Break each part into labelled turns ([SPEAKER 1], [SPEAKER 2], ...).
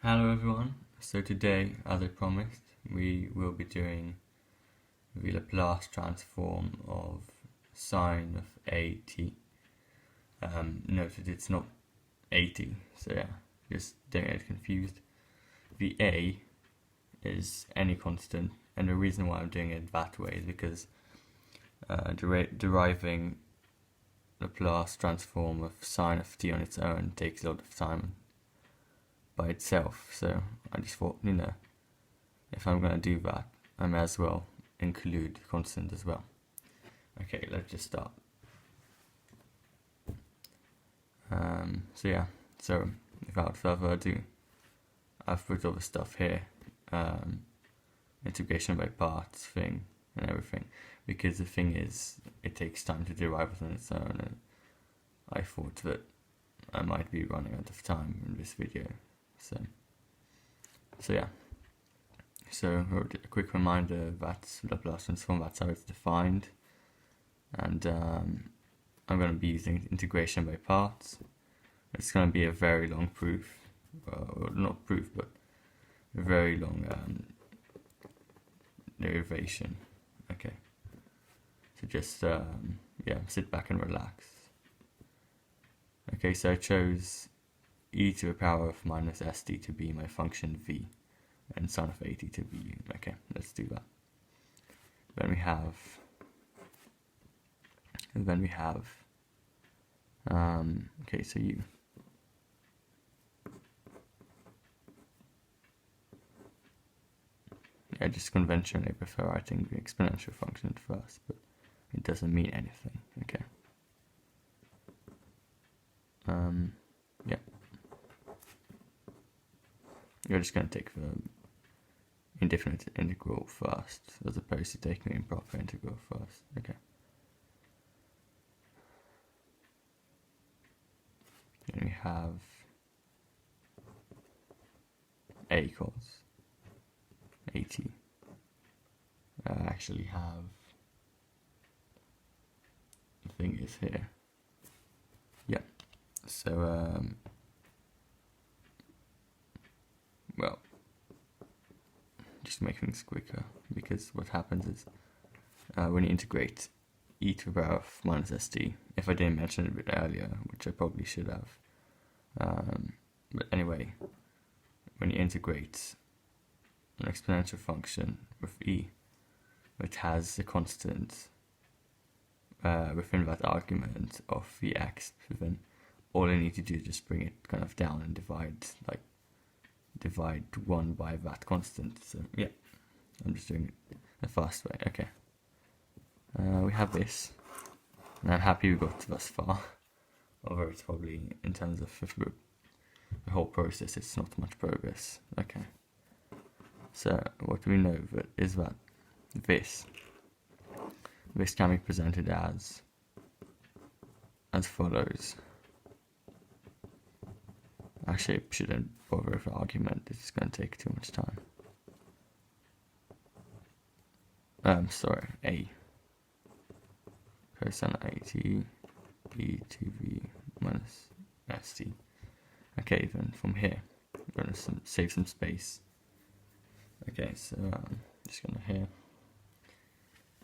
[SPEAKER 1] Hello everyone, so today, as I promised, we will be doing the Laplace transform of sine of at. Noted it's not 80, so yeah, just don't get confused. The a is any constant, and the reason why I'm doing it that way is because deriving Laplace transform of sine of t on its own takes a lot of time by itself, so I just thought, if I'm going to do that, I may as well include constant as well. Okay, let's just start. So without further ado, I've put all the stuff here, integration by parts thing and everything, because the thing is, it takes time to derive it on its own, and I thought that I might be running out of time in this video. So yeah. So a quick reminder that Laplace transform, that's how it's defined, and I'm going to be using integration by parts. It's going to be a very long proof, not proof, but a very long derivation. Okay. So just sit back and relax. Okay, so I chose e to the power of minus st to be my function v, and sine of at to be u. Okay, let's do that. Then we have okay, so u. I just conventionally prefer writing the exponential function first, but it doesn't mean anything. Okay. Yeah. You're just going to take the indefinite integral first, as opposed to taking the improper integral first. Okay. Then we have a equals 80. I actually have the thing is here. Yeah. So well, just to make things quicker, because what happens is when you integrate e to the power of minus st, if I didn't mention it a bit earlier, which I probably should have, but anyway, when you integrate an exponential function with e, which has a constant within that argument of the x, then all I need to do is just bring it kind of down and divide 1 by that constant. So yeah, I'm just doing it the fast way. Okay. We have this, and I'm happy we got thus far, although it's probably, in terms of the whole process, it's not much progress. Okay. So what we know is that this can be presented as follows. Actually, I shouldn't bother with the argument, it's going to take too much time. Sorry, a cosine 80 e to v minus st. Okay, then from here, we're going to save some space. Okay, so just going to here.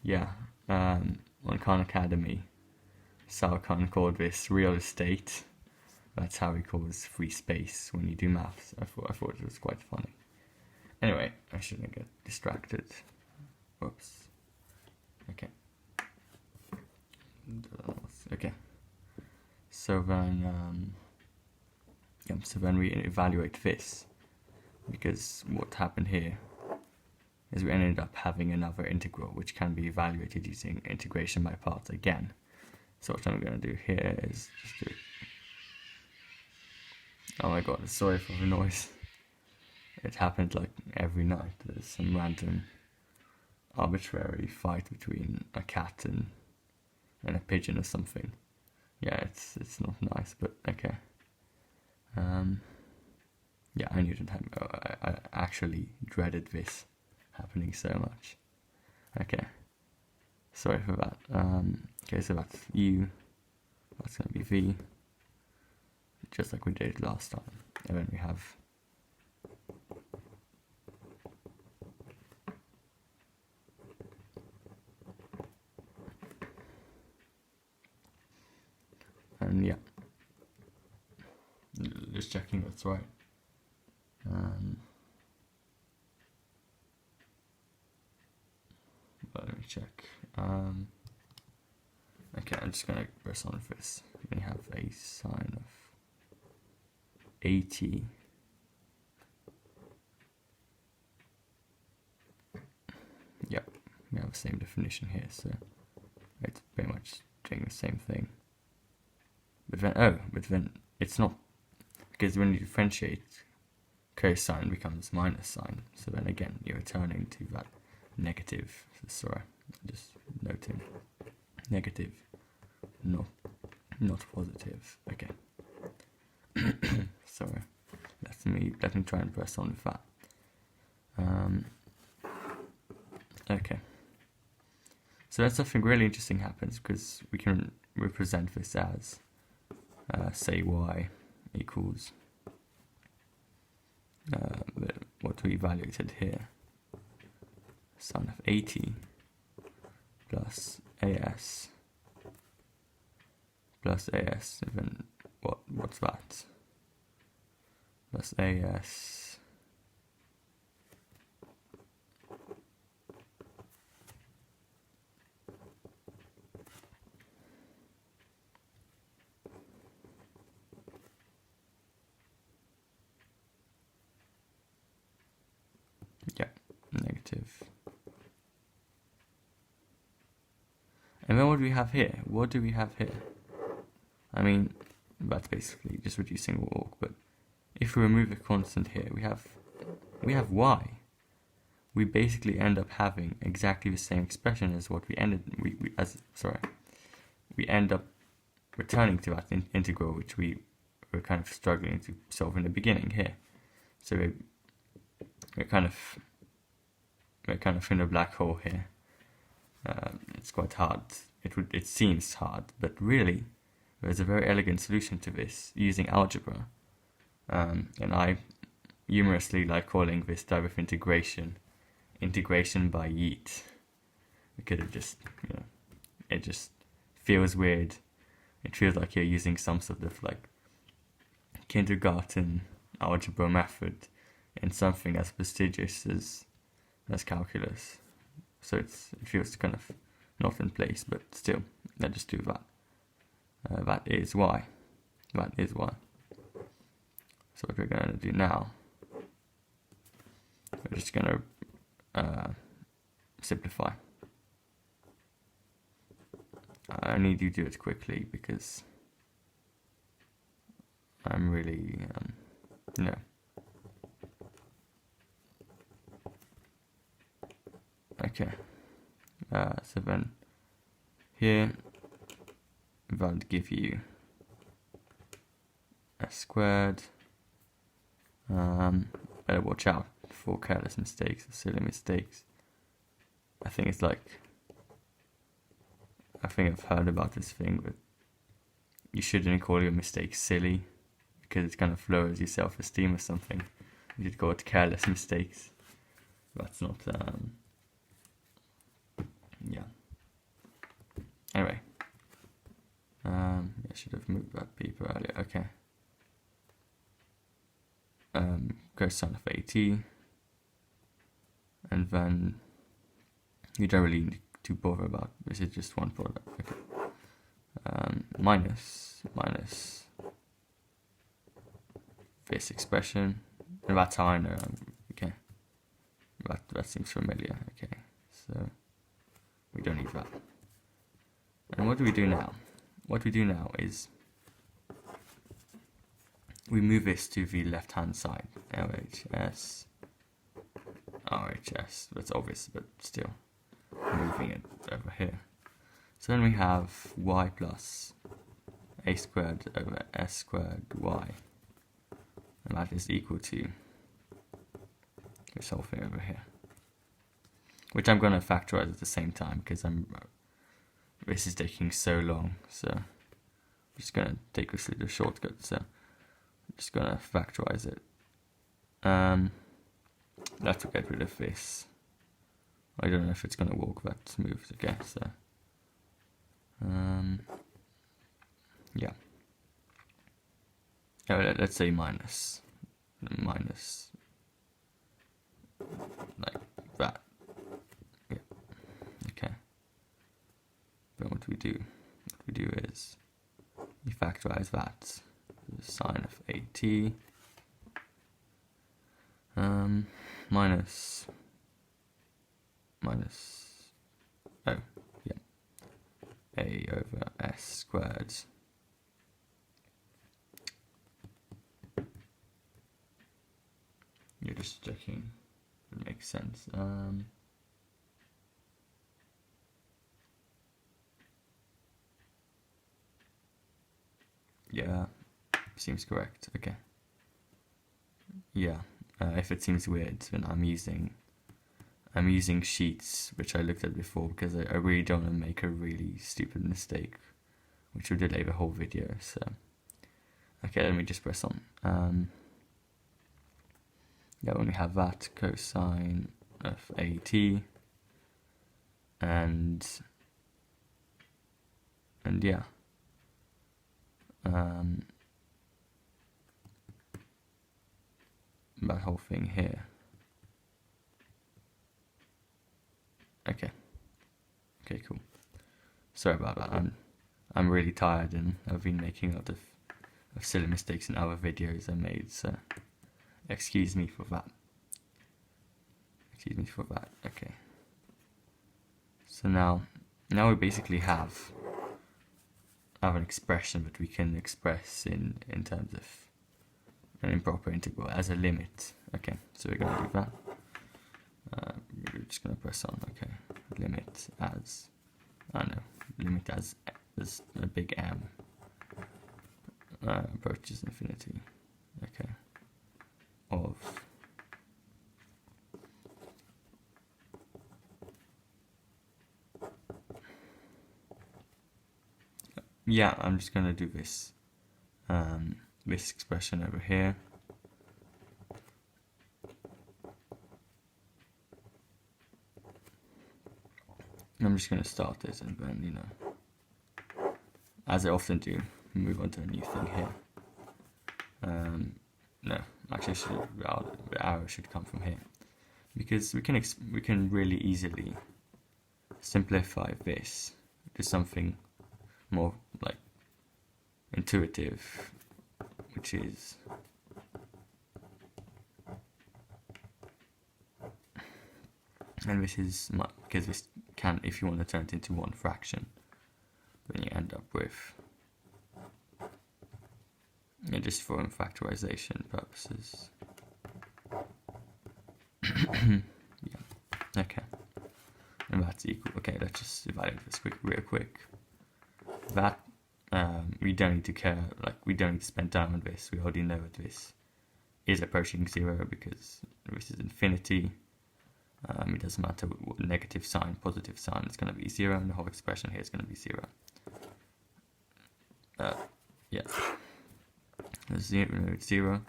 [SPEAKER 1] Yeah, on Khan Academy, Sal Khan called this real estate. That's how he calls free space when you do maths. I thought it was quite funny. Anyway, I shouldn't get distracted. Whoops. Okay. Okay. So then, we evaluate this, because what happened here is we ended up having another integral which can be evaluated using integration by parts again. So what I'm going to do here is just do. Oh my god, sorry for the noise. It happened like every night. There's some random arbitrary fight between a cat and a pigeon or something. Yeah, it's not nice, but okay. Yeah, I knew it happened. I actually dreaded this happening so much. Okay. Sorry for that. Okay, so that's u. That's going to be v. Just like we did last time. And then we have checking that's right. Let me check. Okay, I'm just gonna press on this. We have a sine of 80. Yep, we have the same definition here, so it's pretty much doing the same thing. But then it's not, because when you differentiate, cosine becomes minus sine. So then again, you're returning to that negative. Sorry, just noting negative, not positive. Okay. Sorry. Let me try and press on with that. Okay. So that's something really interesting happens, because we can represent this as say y equals what we evaluated here, sine of 80 plus as and then what's that? Plus as negative. And then what do we have here? What do we have here? I mean, that's basically just reducing walk, but if we remove a constant here, we have y. We basically end up having exactly the same expression as what we end up returning to that integral, which we were kind of struggling to solve in the beginning here. So we're kind of in a black hole here. It's quite hard. It seems hard, but really there's a very elegant solution to this using algebra. And I humorously like calling this type of integration by yeet, because it just feels weird. It feels like you're using some sort of like kindergarten algebra method in something as prestigious as calculus. So it feels kind of not in place, but still, let's just do that. That is y. That is y. So what we're going to do now, we're just going to simplify. I need you to do it quickly because I'm really, Okay. So then here, that would give you s squared. Better watch out for careless mistakes or silly mistakes. I think I've heard about this thing, but you shouldn't call your mistakes silly, because it kind of lowers your self-esteem or something. You should call it careless mistakes. That's not, yeah. Anyway. I should have moved that paper earlier. Okay. Cosine of 80, and then you don't really need to bother about this. Is just one product. Okay. Minus this expression, and that's how I know. Okay. That seems familiar. Okay. So we don't need that. And what do we do now? What we do now is we move this to the left-hand side. LHS, RHS. That's obvious, but still moving it over here. So then we have y plus a squared over s squared y, and that is equal to this whole thing over here, which I'm going to factorize at the same time because this is taking so long. So I'm just going to take this little shortcut. So I'm just going to factorize it. Let's get rid of this. I don't know if it's going to work that smooth. Okay, so yeah. let's say minus like that. Yeah. Okay. Then what we do? What we do is we factorize that. The sine of at minus oh yeah, a over s squared you're just checking if it makes sense. Yeah, seems correct. Okay. Yeah, if it seems weird, then I'm using sheets which I looked at before because I really don't want to make a really stupid mistake, which would delay the whole video. So, okay, let me just press on. Yeah, when we have that cosine of at, and yeah. That whole thing here. Okay, cool. Sorry about that. I'm really tired and I've been making a lot of silly mistakes in other videos I made, so excuse me for that. Okay. So now we basically have an expression that we can express in terms of an improper integral as a limit. Okay, so we're going to do that. We're just going to press on. Okay, limit as a big M approaches infinity. Okay, of yeah, I'm just going to do this this expression over here. I'm just going to start it and then, you know, as I often do, move on to a new thing here. No, actually, the arrow should come from here, because we can really easily simplify this to something more like intuitive, which is because this can, if you want to turn it into one fraction, then you end up with, just for factorization purposes. Yeah, okay, and that's equal. Okay, let's just evaluate this real quick. That we don't need to care, we don't need to spend time on this. We already know that this is approaching 0 because this is infinity. It doesn't matter what negative sign, positive sign, it's going to be 0, and the whole expression here is going to be 0. Yeah. It's 0.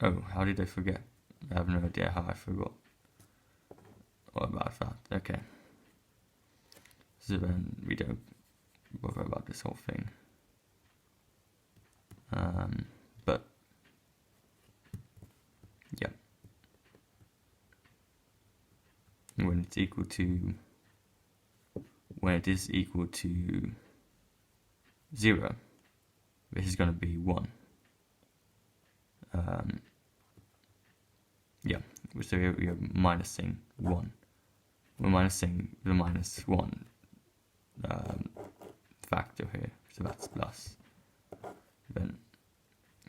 [SPEAKER 1] Oh, how did I forget? I have no idea how I forgot. What about that? Okay. So then we don't bother about this whole thing. But yeah. When it is equal to 0, this is going to be 1. Yeah, so we are minusing 1. We're minusing the minus 1 factor here, so that's plus.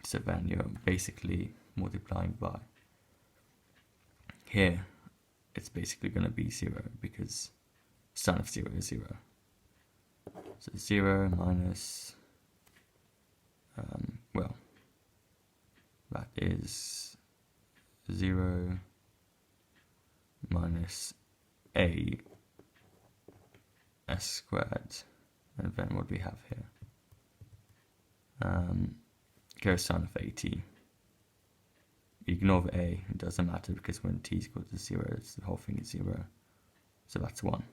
[SPEAKER 1] So then you're basically multiplying by. Here, it's basically going to be 0 because sine of 0 is 0. So 0 minus, that is 0 minus a s squared, and then what we have here, cosine of at. Ignore the a, it doesn't matter because when t is equal to 0, the whole thing is 0, so that's 1.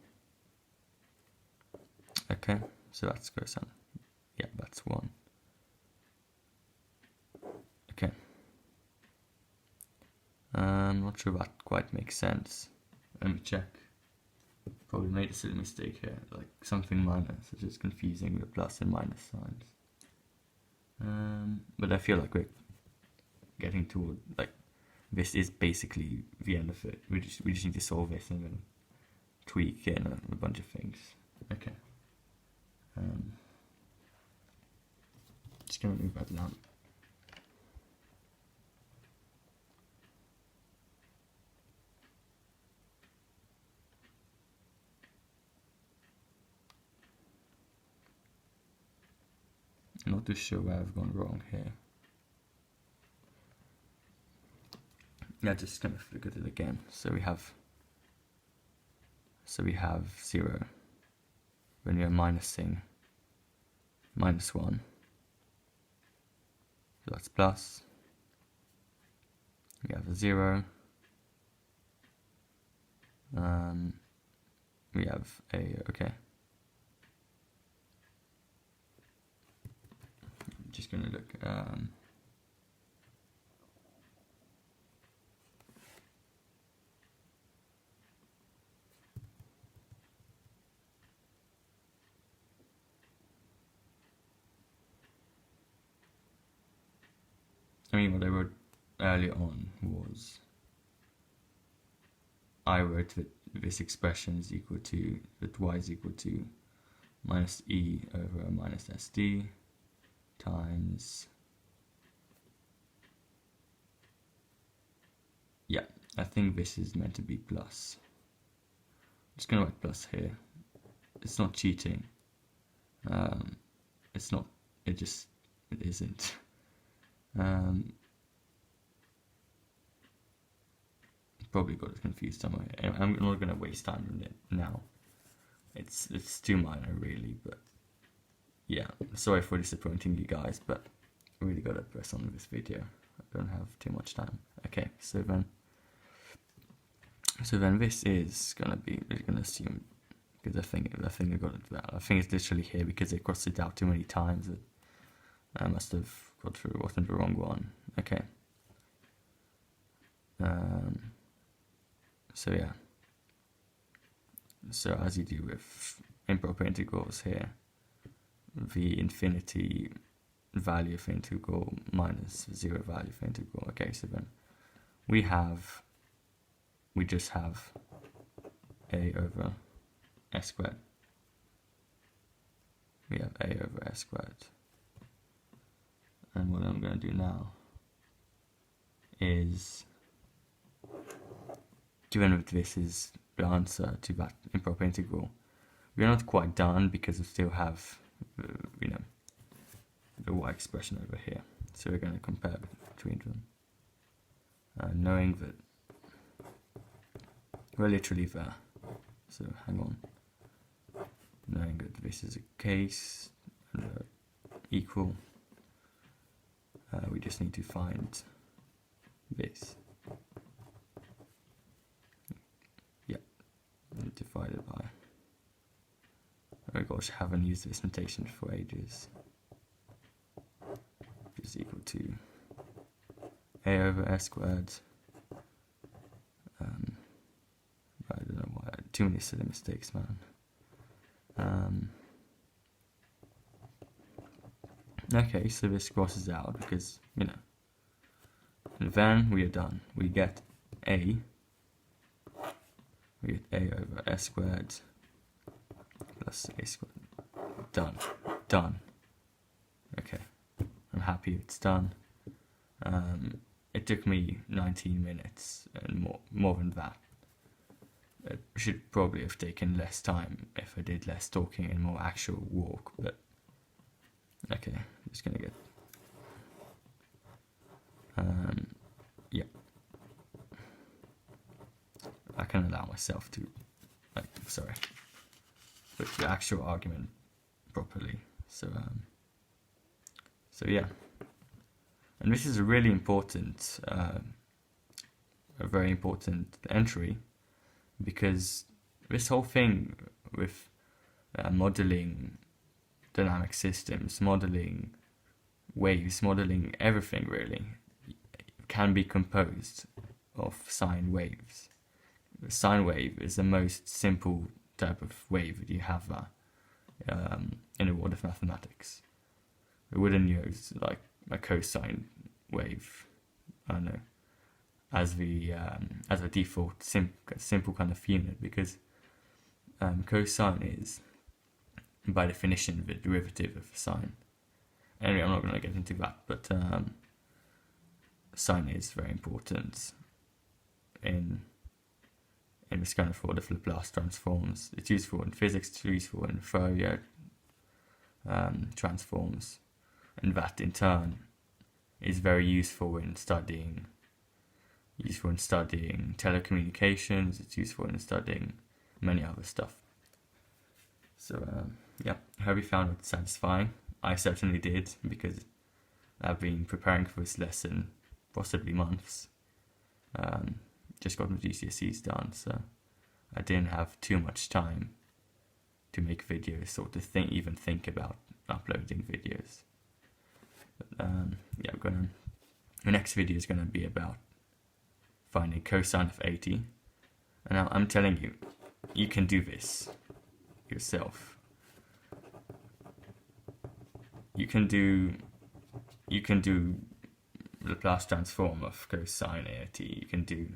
[SPEAKER 1] Okay, so that's cosine, yeah, that's 1. I'm not sure that quite makes sense. Let me check. Probably made a silly mistake here, like something minor, such as confusing the plus and minus signs. But I feel like we're getting toward, like, this is basically the end of it. We just need to solve this and then tweak in a bunch of things. Okay. Just gonna move that down. I'm not too sure where I've gone wrong here. Yeah, just kind of look at it again. So we have 0 when you're minusing -1. So that's plus. We have a 0. We have a, okay. I'm just gonna look. I mean, what I wrote earlier on was I wrote that this expression is equal to, that y is equal to minus e over minus sd times, yeah, I think this is meant to be plus. I'm just going to write plus here. It's not cheating. It's not, it isn't. Probably got it confused somewhere. I'm not going to waste time on it now. It's too minor, really, but yeah, sorry for disappointing you guys, but I really got to press on this video. I don't have too much time. Okay, so then this is gonna be, we're gonna assume, because I think I got it well. I think it's literally here because they crossed it out too many times that I must have gotten the wrong one. Okay. So yeah. So as you do with improper integrals here, the infinity value of integral minus 0 value of integral. Okay, so then we just have a over s squared. We have a over s squared. And what I'm going to do now is, given that this is the answer to that improper integral, we're not quite done because we still have, the y expression over here. So we're going to compare between them, knowing that we're literally there. So hang on. Knowing that this is a case and equal, we just need to find this. Yeah, divided by. Oh gosh, I haven't used this notation for ages. Is equal to a over s squared. I don't know why, too many silly mistakes, man. Okay, so this crosses out because, and then we are done. We get a over s squared plus a squared. Done. Okay. I'm happy it's done. It took me 19 minutes and more than that. It should probably have taken less time if I did less talking and more actual walk, but okay, I'm just gonna get yeah. I can allow myself to put the actual argument properly. So yeah, and this is a really important, a very important entry, because this whole thing with modeling dynamic systems, modeling waves, modeling everything really, can be composed of sine waves. The sine wave is the most simple type of wave that you have in the world of mathematics. We wouldn't use like a cosine wave, I don't know, as a default simple kind of unit, because cosine is by definition the derivative of sine. Anyway, I'm not going to get into that, but sine is very important in this kind of world of Laplace transforms. It's useful in physics, it's useful in Fourier transforms, and that in turn is very useful in studying telecommunications. It's useful in studying many other stuff. So yeah, I hope you found it satisfying. I certainly did, because I've been preparing for this lesson possibly months. Just got my GCSEs done, so I didn't have too much time to make videos or to even think about uploading videos. But, yeah, the next video is going to be about finding cosine of 80. And I'm telling you, you can do this yourself. You can do Laplace transform of cosine 80. You can do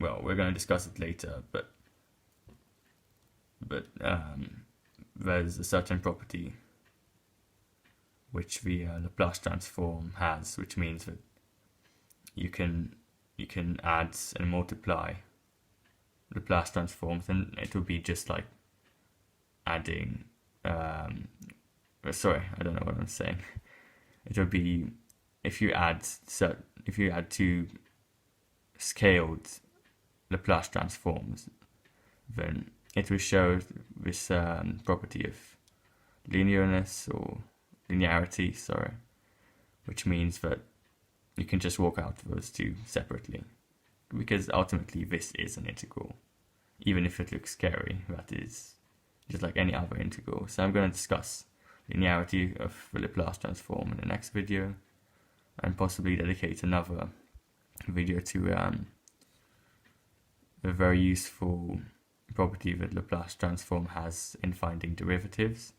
[SPEAKER 1] well, we're going to discuss it later, but there's a certain property which the Laplace transform has, which means that you can add and multiply Laplace transforms, and it will be just like adding. Sorry, I don't know what I'm saying. It would be if you add two scaled Laplace transforms, then it will show this property of linearity, which means that you can just work out those two separately, because ultimately this is an integral, even if it looks scary. That is just like any other integral. So I'm going to discuss linearity of the Laplace transform in the next video, and possibly dedicate another video to a very useful property that Laplace transform has in finding derivatives,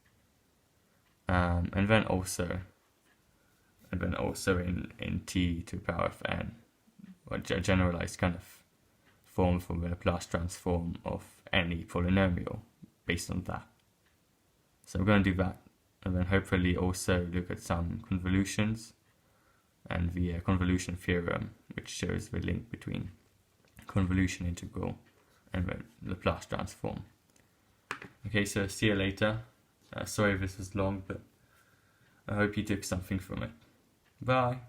[SPEAKER 1] and then also in t to the power of n, or a generalized kind of form for the Laplace transform of any polynomial based on that. So I'm going to do that, and then hopefully also look at some convolutions and the convolution theorem, which shows the link between convolution integral and the Laplace transform. Okay, so see you later. Sorry if this was long, but I hope you took something from it. Bye.